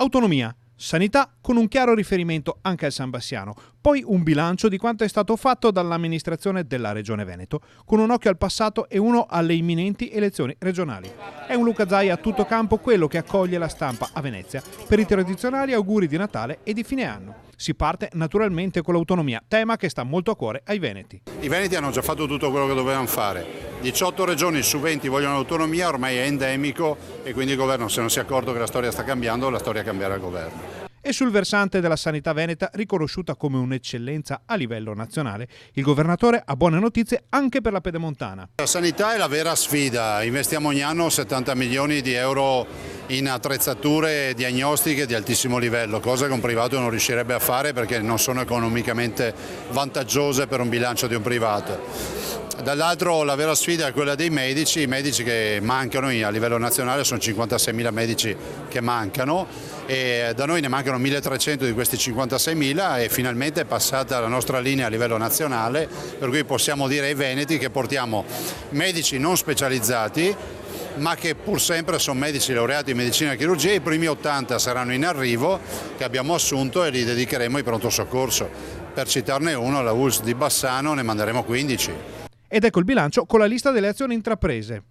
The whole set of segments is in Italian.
Autonomia, sanità con un chiaro riferimento anche al San Bassiano, poi un bilancio di quanto è stato fatto dall'amministrazione della Regione Veneto, con un occhio al passato e uno alle imminenti elezioni regionali. È un Luca Zaia a tutto campo quello che accoglie la stampa a Venezia per i tradizionali auguri di Natale e di fine anno. Si parte naturalmente con l'autonomia, tema che sta molto a cuore ai veneti. I veneti hanno già fatto tutto quello che dovevano fare. 18 regioni su 20 vogliono l'autonomia, ormai è endemico e quindi il governo, se non si è accorto che la storia sta cambiando, la storia cambierà il governo. E sul versante della sanità veneta, riconosciuta come un'eccellenza a livello nazionale, il governatore ha buone notizie anche per la pedemontana. La sanità è la vera sfida, investiamo ogni anno 70 milioni di euro in attrezzature diagnostiche di altissimo livello, cosa che un privato non riuscirebbe a fare perché non sono economicamente vantaggiose per un bilancio di un privato. Dall'altro la vera sfida è quella dei medici, i medici che mancano a livello nazionale, sono 56.000 medici che mancano e da noi ne mancano 1.300 di questi 56.000 e finalmente è passata la nostra linea a livello nazionale, per cui possiamo dire ai veneti che portiamo medici non specializzati ma che pur sempre sono medici laureati in medicina e chirurgia. I primi 80 saranno in arrivo che abbiamo assunto e li dedicheremo ai pronto soccorso. Per citarne uno, la ULSS di Bassano, ne manderemo 15. Ed ecco il bilancio con la lista delle azioni intraprese.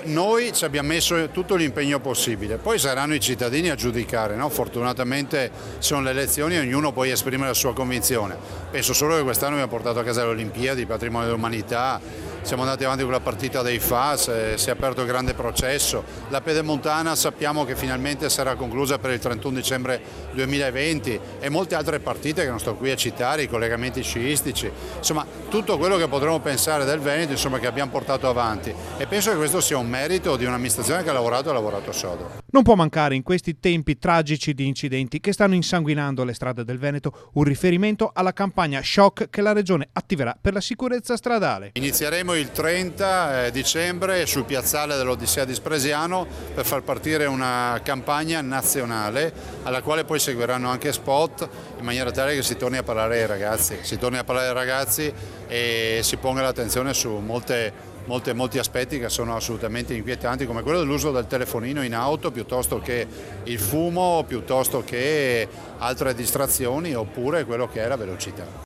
Noi ci abbiamo messo tutto l'impegno possibile, poi saranno i cittadini a giudicare, no? Fortunatamente sono le elezioni e ognuno può esprimere la sua convinzione. Penso solo che quest'anno abbiamo portato a casa le Olimpiadi, patrimonio dell'umanità, siamo andati avanti con la partita dei FAS, si è aperto il grande processo. La pedemontana sappiamo che finalmente sarà conclusa per il 31 dicembre 2020 e molte altre partite che non sto qui a citare, i collegamenti sciistici, insomma tutto quello che potremmo pensare del Veneto, insomma, che abbiamo portato avanti e penso che questo sia un merito di un'amministrazione che ha lavorato sodo. Non può mancare in questi tempi tragici di incidenti che stanno insanguinando le strade del Veneto un riferimento alla campagna shock che la Regione attiverà per la sicurezza stradale. Inizieremo il 30 dicembre sul piazzale dell'Odissea di Spresiano per far partire una campagna nazionale alla quale poi seguiranno anche spot in maniera tale che si torni a parlare ai ragazzi, e si ponga l'attenzione su molti aspetti che sono assolutamente inquietanti, come quello dell'uso del telefonino in auto piuttosto che il fumo, piuttosto che altre distrazioni, oppure quello che è la velocità.